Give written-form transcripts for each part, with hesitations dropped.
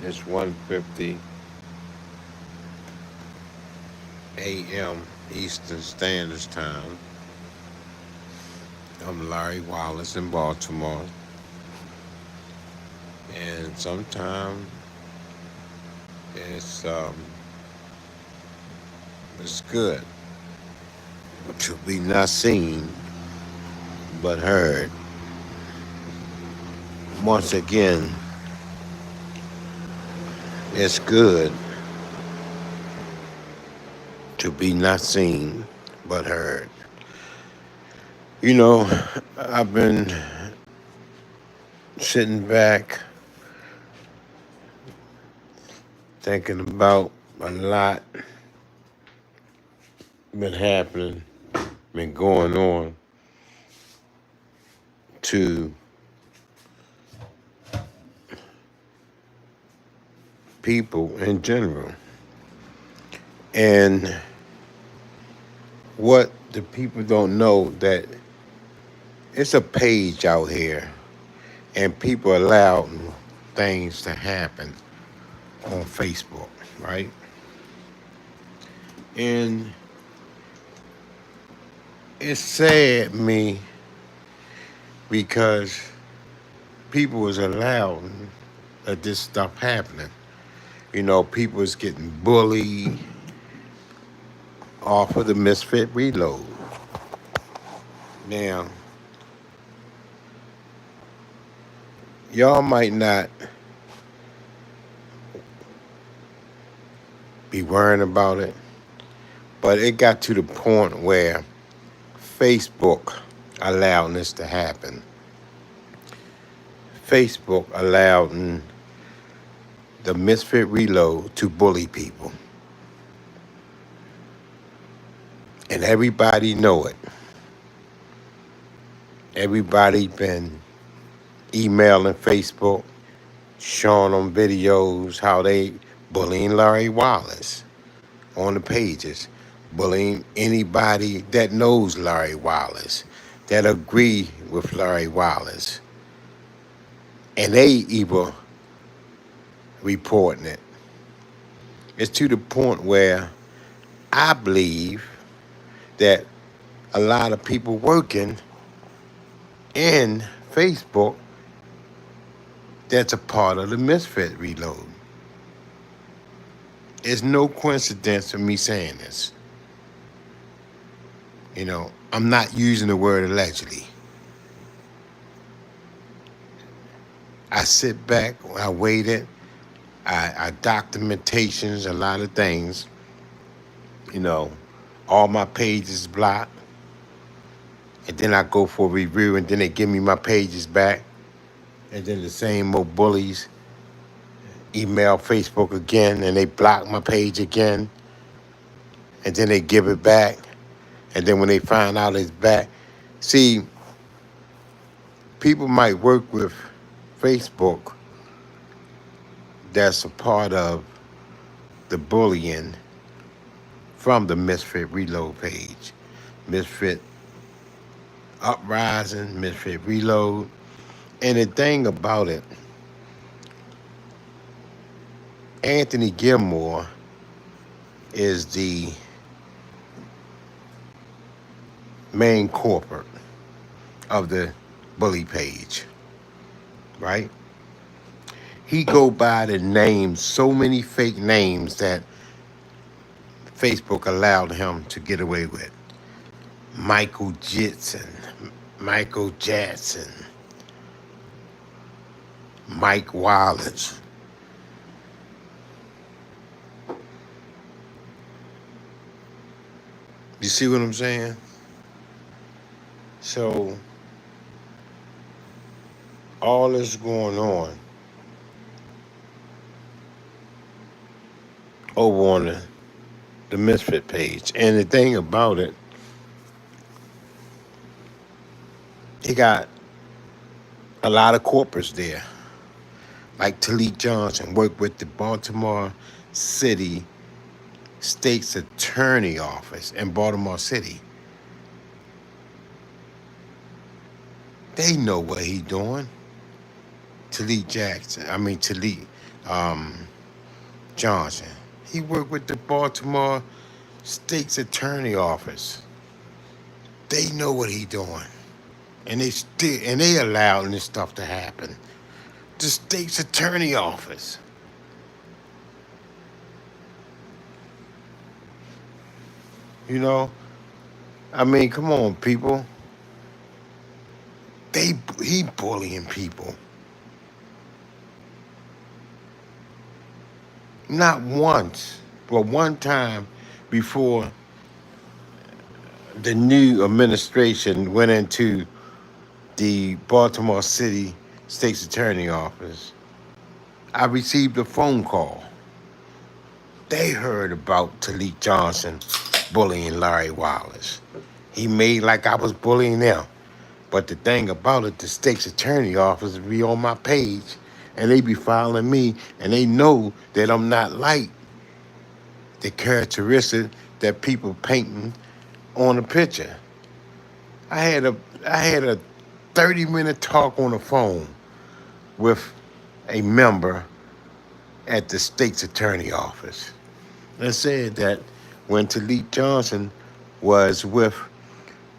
It's 1:50 a.m. Eastern Standard Time. I'm Larry Wallace in Baltimore. And sometimes it's um, it's good to be not seen but heard. Once again, it's good to be not seen but heard. You know, I've been sitting back thinking about a lot been happening, been going on to people in general. And what the people don't know that it's a page out here and people allow things to happen on Facebook, right? And it's sad me because people was allowing that this stuff happening. You know, people was getting bullied off of the Misfit Reload. Now, y'all might not be worrying about it, but it got to the point where Facebook allowed this to happen. Facebook allowed the Misfit Reload to bully people. And everybody know it. Everybody been emailing Facebook, showing them videos how they bullying Larry Wallace on the pages, bullying anybody that knows Larry Wallace, that agree with Larry Wallace. And they even reporting it. It's to the point where I believe that a lot of people working in Facebook that's a part of the Misfit Reload. It's no coincidence for me saying this. You know, I'm not using the word allegedly. I sit back, I waited, I documentations, a lot of things. You know, all my pages blocked. And then I go for a review and then they give me my pages back. And then the same old bullies email Facebook again and they block my page again. And then they give it back. And then when they find out it's back, see, people might work with Facebook that's a part of the bullying from the Misfit Reload page. Misfit Uprising, Misfit Reload. And the thing about it, Anthony Gilmore is the main corporate of the bully page, right? He go by the names, so many fake names that Facebook allowed him to get away with. Michael Jitson, Michael Jackson, Mike Wallace. You see what I'm saying? So all this going on over on the Misfit page. And the thing about it, he got a lot of corporates there. Like Talib Johnson worked with the Baltimore City State's Attorney Office in Baltimore City. They know what he doing. Talib Jackson, I mean Talib, um, Johnson. He worked with the Baltimore State's Attorney Office. They know what he doing, and they allowing this stuff to happen. The State's Attorney Office. You know, I mean, come on, people. He bullying people. Not once, but one time before the new administration went into the Baltimore City State's Attorney Office, I received a phone call. They heard about Talik Johnson bullying Larry Wallace. He made like I was bullying them. But the thing about it, the state's attorney office be on my page and they be following me and they know that I'm not like the characteristic that people painting on the picture. I had a 30-minute talk on the phone with a member at the state's attorney office. And said that when Talik Johnson was with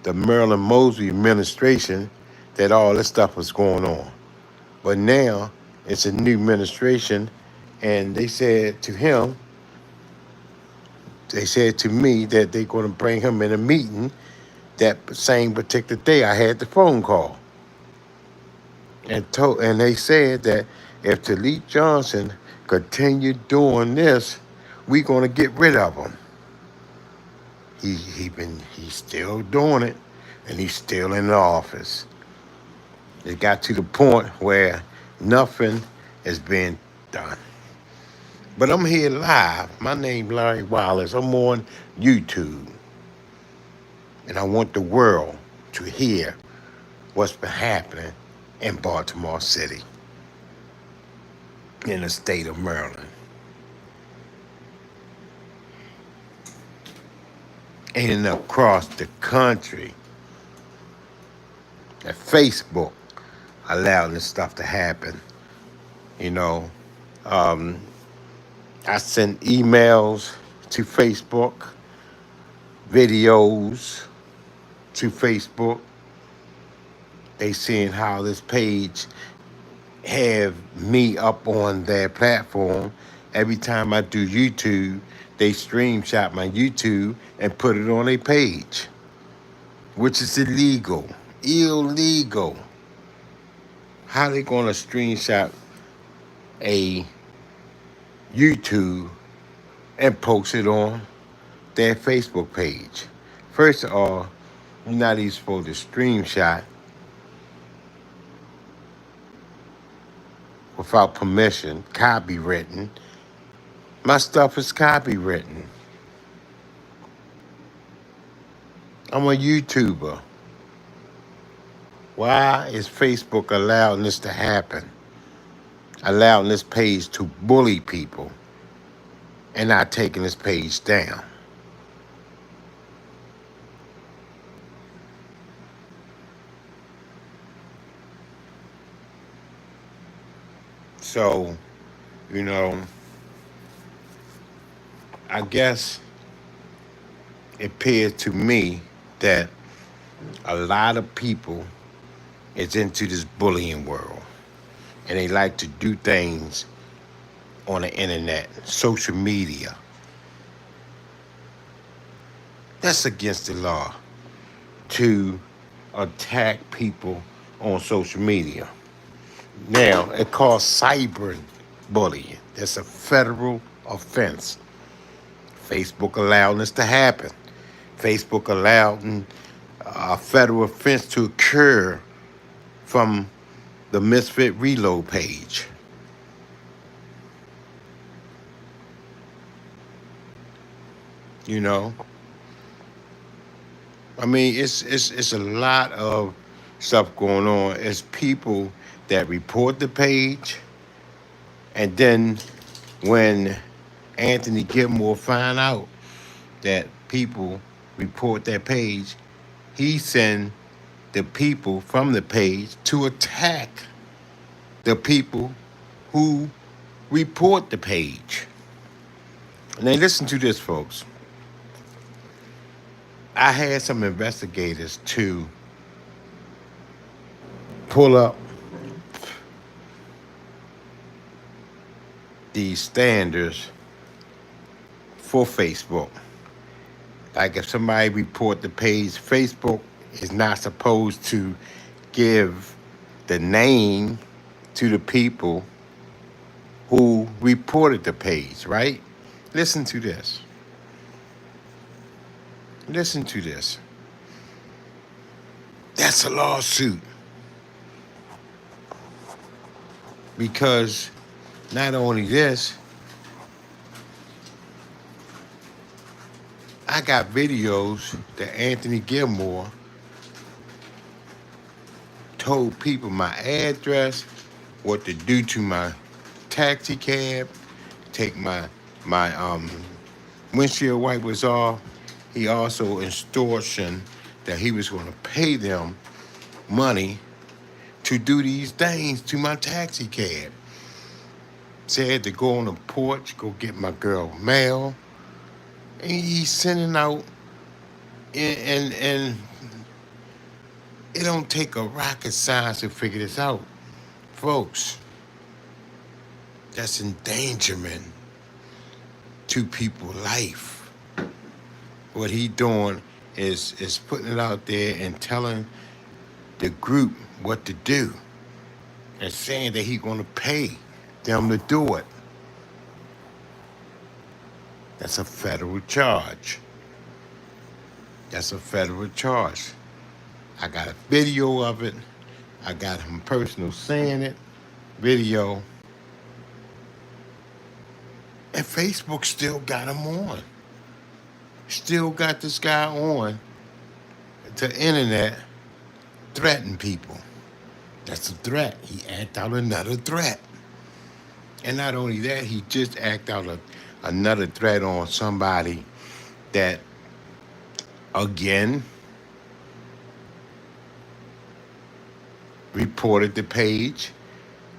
the Maryland Mosley administration, that all this stuff was going on. But now it's a new administration, and they said to him, they said to me that they're going to bring him in a meeting that same particular day. I had the phone call. And they said that if Talik Johnson continued doing this, we're going to get rid of him. He's still doing it, and he's still in the office. It got to the point where nothing is being done. But I'm here live. My name Larry Wallace. I'm on YouTube, and I want the world to hear what's been happening in Baltimore City, in the state of Maryland. And across the country, that Facebook allowed this stuff to happen. You know, I sent emails to Facebook, videos to Facebook. They seeing how this page have me up on their platform. Every time I do YouTube, they screenshot my YouTube and put it on a page, which is illegal. Illegal. How they gonna screenshot a YouTube and post it on their Facebook page? First of all, you're not even supposed to screenshot without permission, copywritten. My stuff is copywritten. I'm a YouTuber. Why is Facebook allowing this to happen? Allowing this page to bully people and not taking this page down? So, you know, I guess it appears to me that a lot of people is into this bullying world, and they like to do things on the internet, social media. That's against the law to attack people on social media. Now, it calls cyberbullying. That's a federal offense. Facebook allowing this to happen. Facebook allowing a federal offense to occur from the Misfit Reload page. You know, I mean, it's a lot of stuff going on. It's people that report the page, and then when Anthony Gilmore find out that people report that page, he send the people from the page to attack the people who report the page. Now listen to this, folks. I had some investigators to pull up the standards for Facebook. Like if somebody report the page, Facebook is not supposed to give the name to the people who reported the page, right? Listen to this. Listen to this. That's a lawsuit. Because not only this, I got videos that Anthony Gilmore told people my address, what to do to my taxi cab, take my windshield wipers off. He also extortion that he was going to pay them money to do these things to my taxi cab. Said to go on the porch, go get my girl mail. And he's sending out, and it don't take a rocket science to figure this out. Folks, that's endangerment to people's life. What he doing is putting it out there and telling the group what to do and saying that he's going to pay them to do it. That's a federal charge. That's a federal charge. I got a video of it. I got him personal saying it. Video. And Facebook still got him on. Still got this guy on the internet threatening people. That's a threat. He act out another threat. And not only that, he just act out another threat on somebody that, again, reported the page,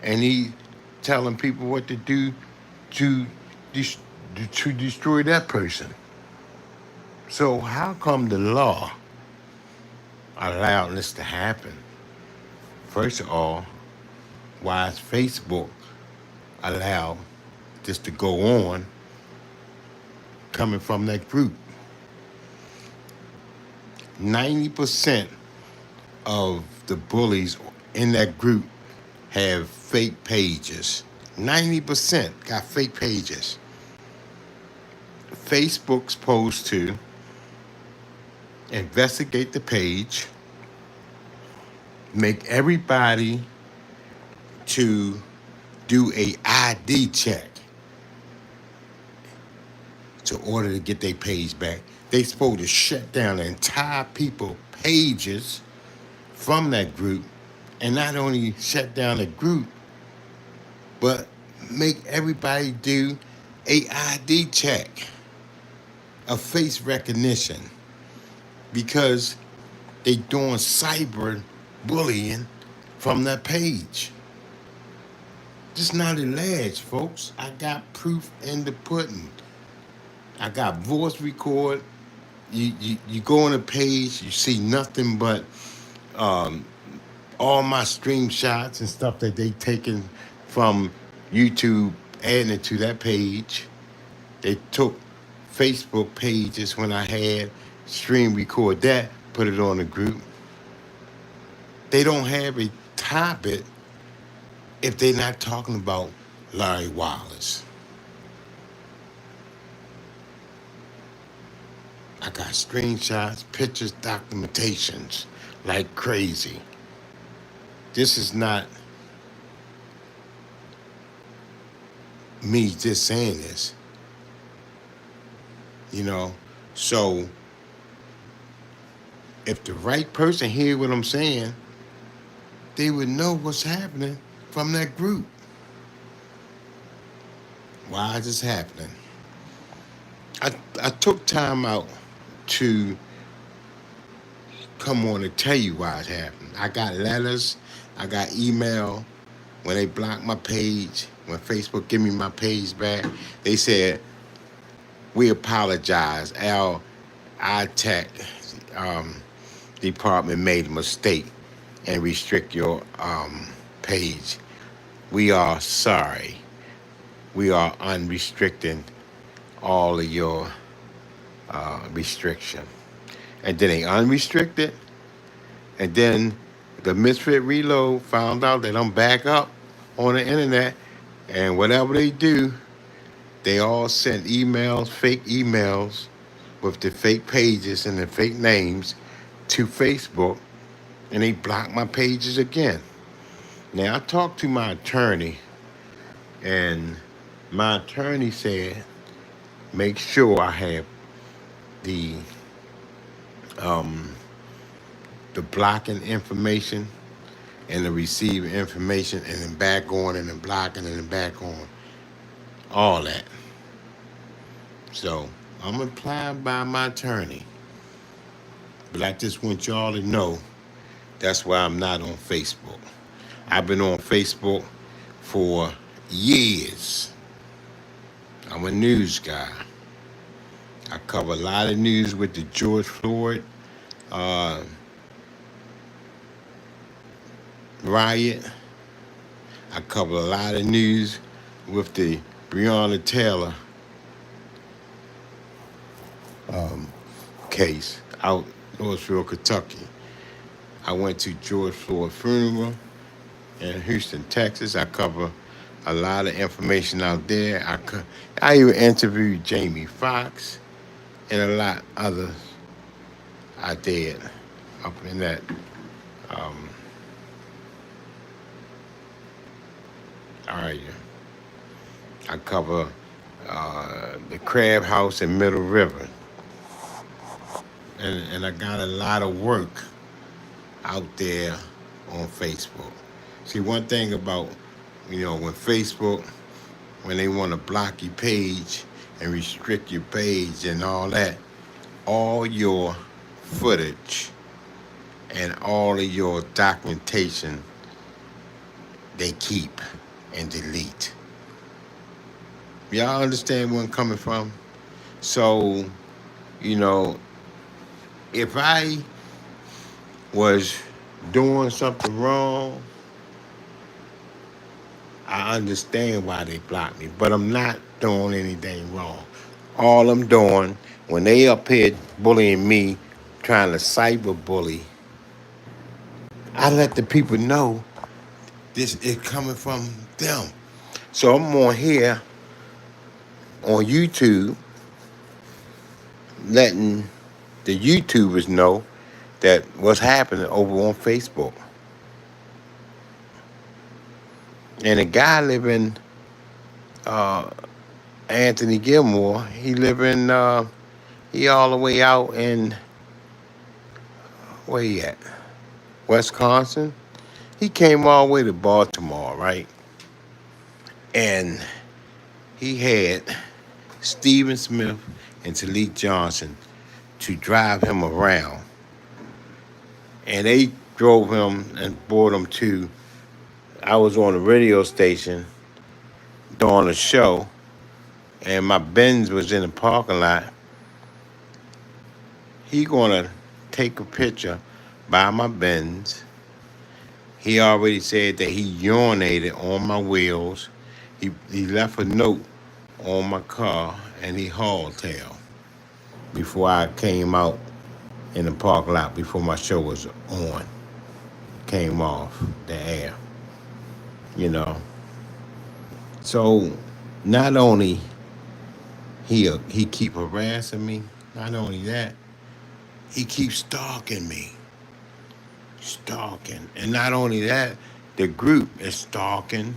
and he telling people what to do to destroy that person. So how come the law allowed this to happen? First of all, why is Facebook allow this to go on coming from that group? 90% of the bullies in that group have fake pages. 90% got fake pages. Facebook's supposed to investigate the page, make everybody to do a ID check in order to get their page back. They supposed to shut down the entire people pages from that group, and not only shut down the group, but make everybody do a ID check, a face recognition, because they doing cyber bullying from that page. Just not alleged, folks. I got proof in the pudding. I got voice record. You go on the page, you see nothing but all my stream shots and stuff that they taken from YouTube, adding it to that page. They took Facebook pages when I had stream record that, put it on the group. They don't have a topic if they're not talking about Larry Wallace. I got screenshots, pictures, documentations like crazy. This is not me just saying this, you know. So if the right person hear what I'm saying, they would know what's happening from that group. Why is this happening? I took time out to come on and tell you why it happened. I got letters, I got email when they blocked my page. when Facebook give me my page back, they said, we apologize. Our tech um, department made a mistake and restrict your page. We are sorry. We are unrestricting all of your restriction. And then they unrestricted. And then the Misfit Reload found out that I'm back up on the internet. And whatever they do, they all send emails, fake emails with the fake pages and the fake names to Facebook. And they block my pages again. Now, I talked to my attorney, and my attorney said, make sure I have the um, the blocking information and the receiving information, and then back on and then blocking and then back on, all that. So I'm applying by my attorney, but I just want y'all to know that's why I'm not on Facebook. I've been on Facebook for years. I'm a news guy. I cover a lot of news with the George Floyd uh, riot. I cover a lot of news with the Breonna Taylor case out Northfield, Kentucky. I went to George Floyd funeral in Houston, Texas. I cover a lot of information out there. I even interviewed Jamie Foxx and a lot others I did up in that um, area. I cover the Crab House in Middle River. And I got a lot of work out there on Facebook. See, one thing about, when Facebook, when they want to block your page and restrict your page and all that, all your footage and all of your documentation they keep and delete. Y'all understand where I'm coming from? So, you know, if I was doing something wrong, I understand why they blocked me, but I'm not doing anything wrong. All I'm doing, when they up here bullying me, trying to cyberbully, I let the people know this is coming from them. So I'm on here on YouTube, letting the YouTubers know that what's happening over on Facebook. And a guy living, uh, Anthony Gilmore, he all the way out in, where he at? Wisconsin. He came all the way to Baltimore, right? And he had Stephen Smith and Talik Johnson to drive him around. And they drove him and brought him to, I was on a radio station doing a show, and my Benz was in the parking lot. He gonna take a picture by my Benz. He already said that he urinated on my wheels. He left a note on my car, and he hauled tail before I came out in the parking lot, before my show was on, came off the air, you know. So not only he keep harassing me, not only that, he keeps stalking me, stalking. And not only that, the group is stalking,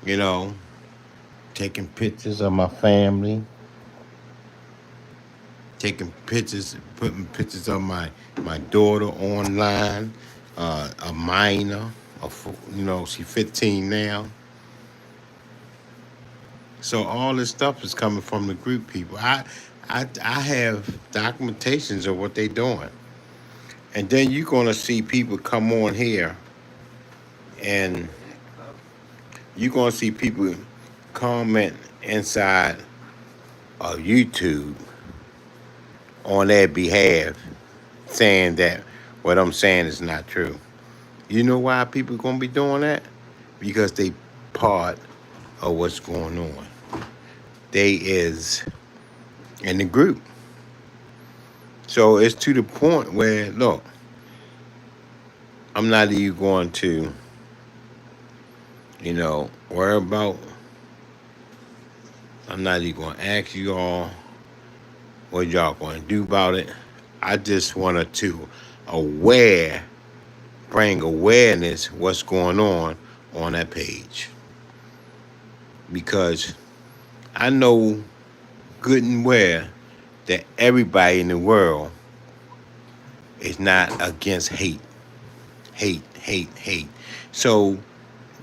you know, taking pictures of my family, taking pictures, putting pictures of my daughter online, a minor, she's 15 now. So all this stuff is coming from the group people. I have documentations of what they're doing. And then you're gonna see people come on here and you're gonna see people comment inside of YouTube on their behalf, saying that what I'm saying is not true. You know why people gonna be doing that? Because they part of what's going on. They is in the group. So it's to the point where, look, I'm not even going to, worry about, I'm not even going to ask you all what y'all going to do about it. I just wanted to aware, bring awareness what's going on that page. Because I know good and well that everybody in the world is not against hate. Hate, hate, hate. So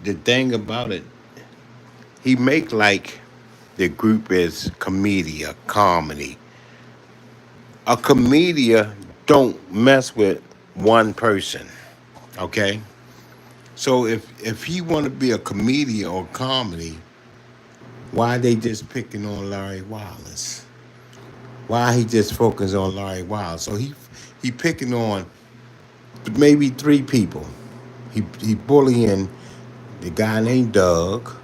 the thing about it, he make like the group is comedia, comedy. A comedia don't mess with one person. Okay? So if he wanna be a comedian or comedy, why they just picking on Larry Wallace? Why he just focus on Larry Wallace? So he picking on maybe three people. He bullying the guy named Doug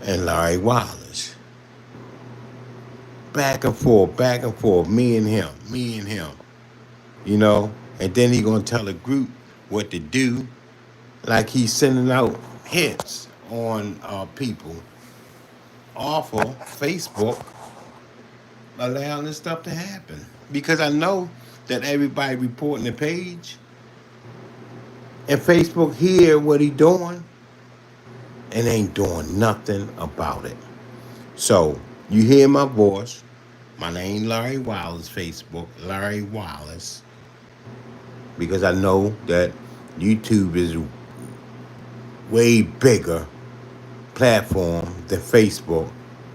and Larry Wallace. Back and forth, me and him, me and him. And then he gonna tell a group what to do, like he's sending out hits on people off of Facebook, allowing this stuff to happen. Because I know that everybody reporting the page, and Facebook hear what he doing, and ain't doing nothing about it. So you hear my voice. My name Larry Wallace, Facebook, Larry Wallace, because I know that YouTube is way bigger platform than Facebook,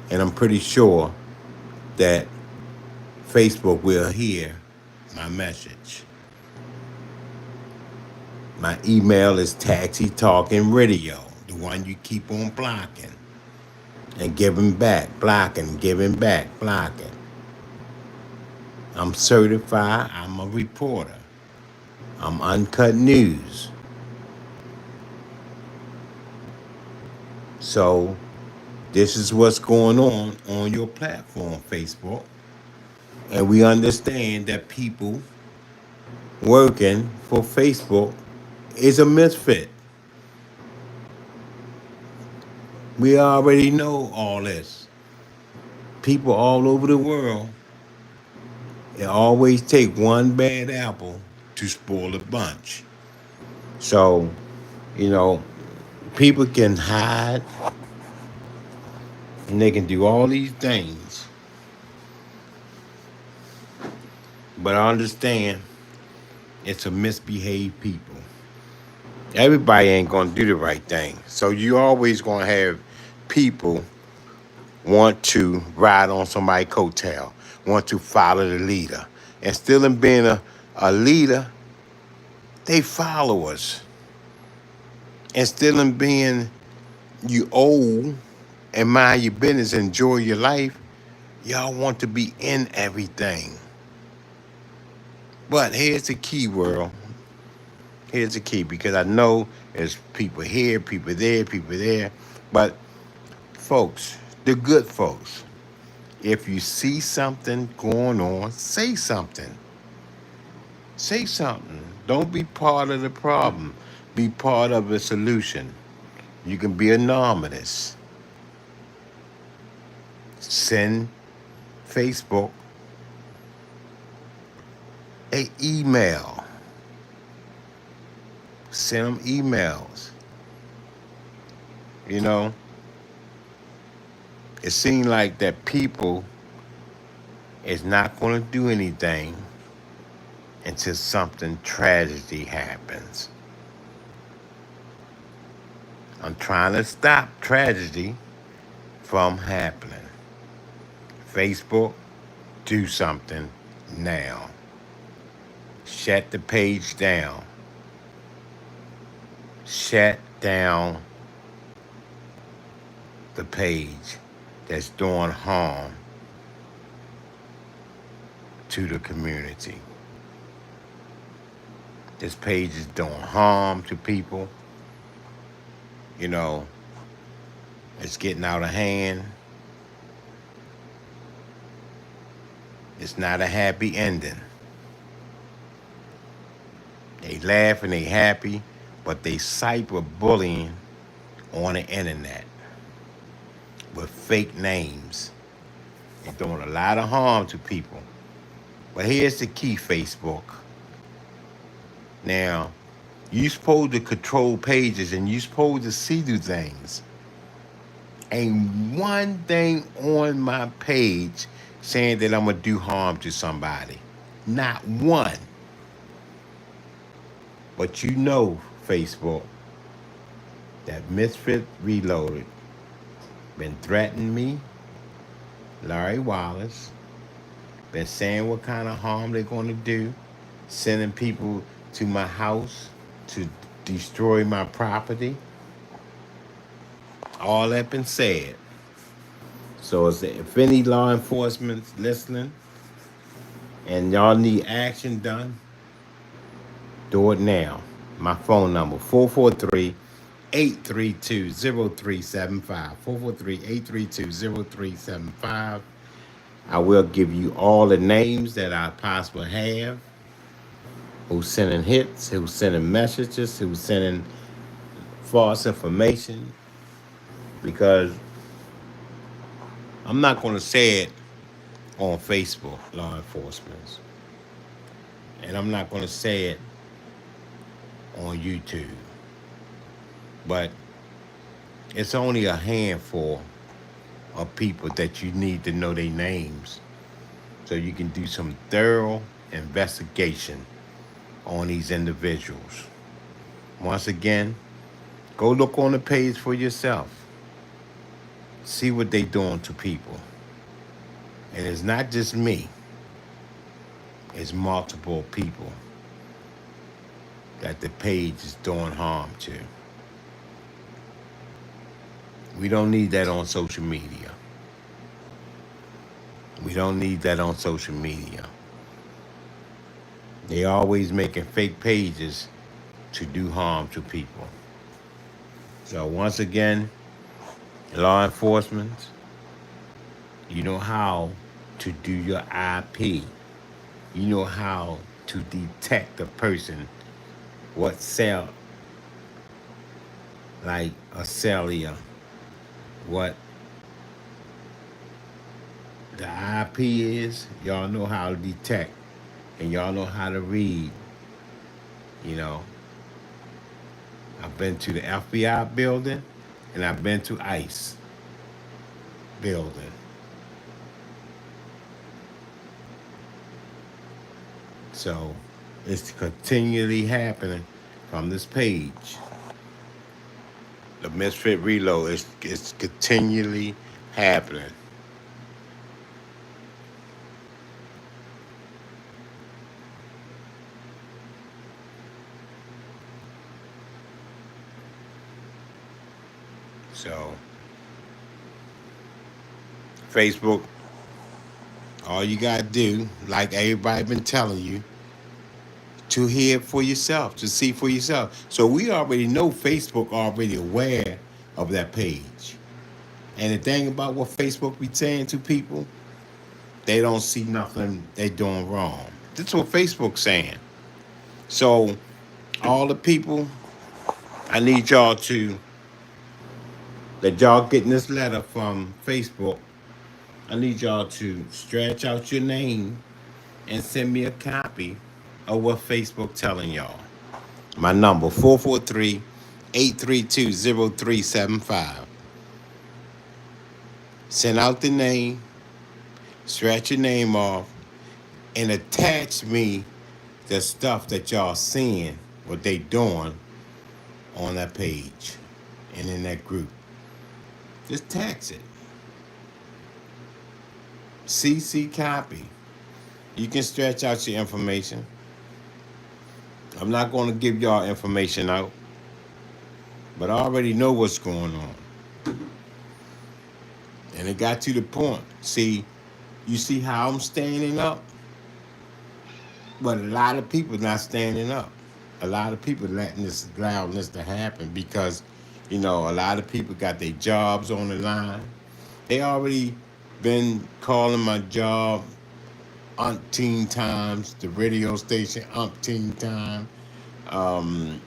and I'm pretty sure that Facebook will hear my message. My email is taxitalkingradio, the one you keep on blocking and giving back, blocking, giving back, blocking. I'm certified, I'm a reporter. I'm Uncut News. So this is what's going on your platform, Facebook. And we understand that people working for Facebook is a misfit. We already know all this. People all over the world, it always take one bad apple to spoil a bunch. So, you know, people can hide and they can do all these things. But I understand it's a misbehaved people. Everybody ain't gonna do the right thing. So you always gonna have people want to ride on somebody's coattail, want to follow the leader. And still in being a leader, they followers. And still in being you old and mind your business, enjoy your life, y'all want to be in everything. But here's the key, world. Here's the key, because I know there's people here, people there, people there. But folks, the good folks, if you see something going on, say something. Say something. Don't be part of the problem. Be part of the solution. You can be anonymous. Send Facebook a email. Send them emails. You know, it seems like that people is not going to do anything until something tragedy happens. I'm trying to stop tragedy from happening. Facebook, do something now. Shut the page down. Shut down the page that's doing harm to the community. This page is doing harm to people. You know, it's getting out of hand. It's not a happy ending. They laugh and they happy, but they cyberbullying on the internet with fake names. They're doing a lot of harm to people. But here's the key, Facebook. Now, you supposed to control pages and you supposed to see through things. Ain't one thing on my page saying that I'm gonna do harm to somebody. Not one. But you know, Facebook, that Misfit Reloaded been threatening me, Larry Wallace, been saying what kind of harm they're gonna do, sending people to my house to destroy my property. All that been said. So if any law enforcement's listening and y'all need action done, do it now. My phone number, 443-832-0375. 443-832-0375. I will give you all the names that I possibly have, who's sending hits, who's sending messages, who's sending false information, because I'm not going to say it on Facebook, law enforcement, and I'm not going to say it on YouTube, but it's only a handful of people that you need to know their names so you can do some thorough investigation on these individuals. Once again, go look on the page for yourself. See what they doing to people. And it's not just me. It's multiple people that the page is doing harm to. We don't need that on social media. We don't need that on social media. They always making fake pages to do harm to people. So once again, law enforcement, you know how to do your IP. You know how to detect a person, what cell, like a cellular, what the IP is. Y'all know how to detect, and y'all know how to read. You know, I've been to the FBI building, and I've been to ICE building. So it's continually happening from this page. The Misfit Reload is continually happening. So Facebook, all you gotta do, like everybody been telling you, to hear for yourself, to see for yourself. So we already know Facebook already aware of that page. And the thing about what Facebook be saying to people, they don't see nothing they doing wrong. That's what Facebook's saying. So all the people, I need y'all to, that y'all getting this letter from Facebook, I need y'all to stretch out your name and send me a copy of what Facebook telling y'all. My number, 443-832-0375. Send out the name, scratch your name off, and attach me the stuff that y'all seeing, what they doing on that page and in that group. Just text it. CC copy. You can stretch out your information. I'm not going to give y'all information out, but I already know what's going on. And it got to the point. See, you see how I'm standing up? But a lot of people not standing up. A lot of people allowing this to happen because, a lot of people got their jobs on the line. They already been calling my job umpteen times, the radio station umpteen time, um,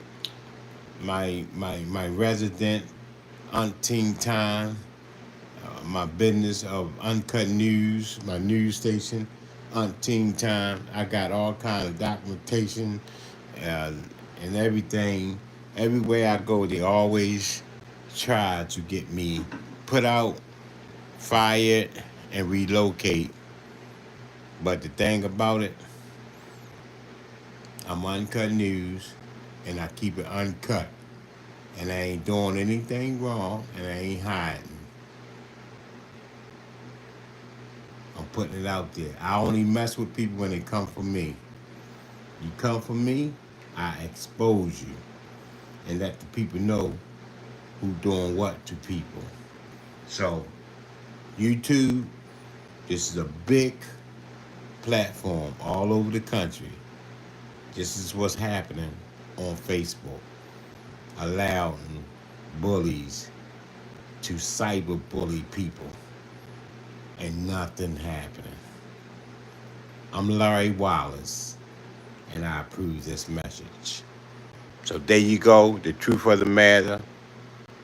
my resident umpteen time, my business of uncut news, my news station umpteen time. I got all kind of documentation uh, and everything. Everywhere I go, they always try to get me put out, fired, and relocate. But the thing about it, I'm uncut news, and I keep it uncut. And I ain't doing anything wrong, and I ain't hiding. I'm putting it out there. I only mess with people when they come for me. You come for me, I expose you and let the people know who doing what to people. So, YouTube, this is a big platform all over the country. This is what's happening on Facebook, allowing bullies to cyberbully people and nothing happening. I'm Larry Wallace, and I approve this message. So there you go, the truth of the matter.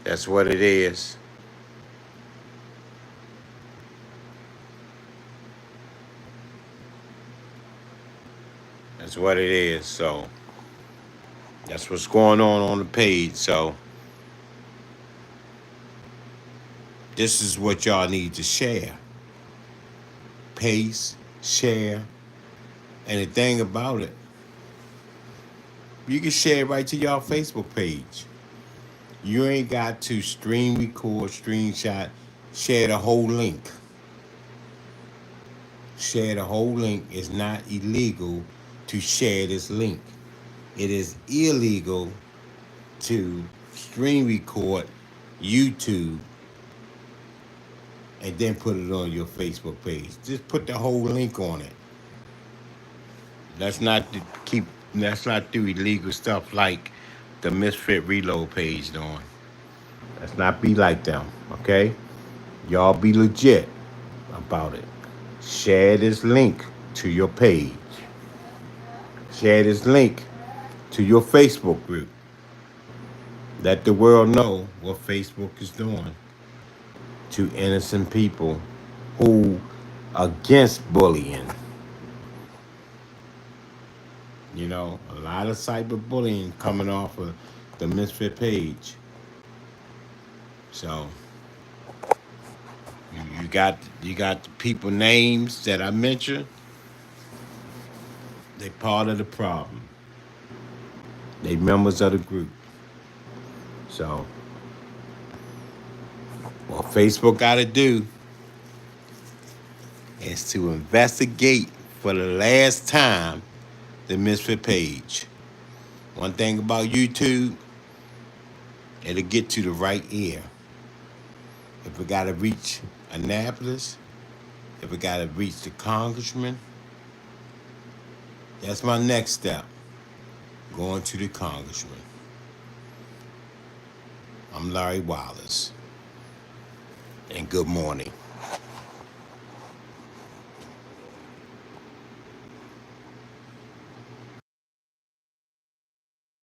That's what it is. That's what it is. So that's what's going on the page. So this is what y'all need to share. Paste, share, and the thing about it, you can share it right to y'all Facebook page. You ain't got to stream, record, screenshot, share the whole link. Share the whole link. It's not illegal to share this link. It is illegal to stream record YouTube and then put it on your Facebook page. Just put the whole link on it. Let's not do illegal stuff like the Misfit Reload page doing. Let's not be like them, okay? Y'all be legit about it. Share this link to your page. Share this link to your Facebook group. Let the world know what Facebook is doing to innocent people who against bullying. A lot of cyberbullying coming off of the Misfit page. So you got the people names that I mentioned. They part of the problem. They members of the group. So what Facebook got to do is to investigate for the last time the Misfit page. One thing about YouTube, it'll get to the right ear. If we got to reach Annapolis, if we got to reach the congressman, that's my next step, going to the congressman. I'm Larry Wallace, and good morning.